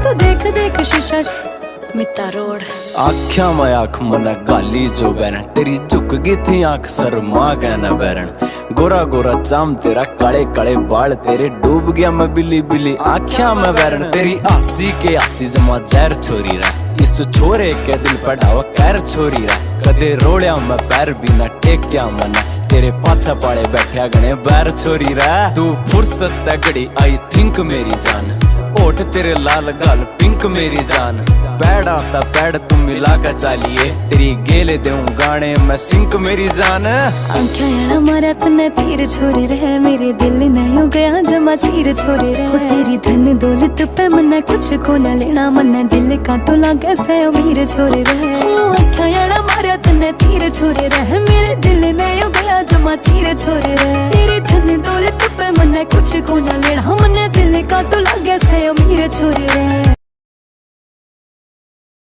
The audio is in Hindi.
तू देख देख शीशा मिता रोड। आख्या में आँख मन गाली जो बैरन, तेरी झुक गई थी आँख शर्मा कहना बैरन। गोरा गोरा चाम तेरा, काले काले बाल तेरे, डूब गया मैं बिल्ली बिल्ली आख्या में बैरन। तेरी आसी के आसी जमा जहर छोरी रहा, इस छोरे के दिल पढ़ावा कैर छोरी रहा। कदे रोड़िया मैं पैर भी ना टेक्या मना, तेरे पाछा पाड़े बैठा गणे बैर छोरी रहा। तू फुर्सत तगड़ी आई थिंक मेरी जान, ओठ तेरे लाल गाल पिंक मेरी जान। पैड आता पैड तुम मिला कर चालिए, तेरी गेले दूं गाने मैं सिंक मेरी जान। आंखें यारा मारा तन्ने तीर छोरे रहे, मेरे दिल नहीं हो गया जमा चीर छोरे रहे। तेरी धन दौलत पे मन्ने कुछ को न लेना, मन्ने दिल का तो लागे से अमीर छोरे रहे। आंखें यारा मारा तन्ने तीर छोरे रहे, मेरे दिल नहीं हो गया जमा चीर छोरे रहे। तेरी धन दौलत पे मन्ने कुछ को न लेना, मन्ने दिल का तो लागे से अमीर छोरे रहे।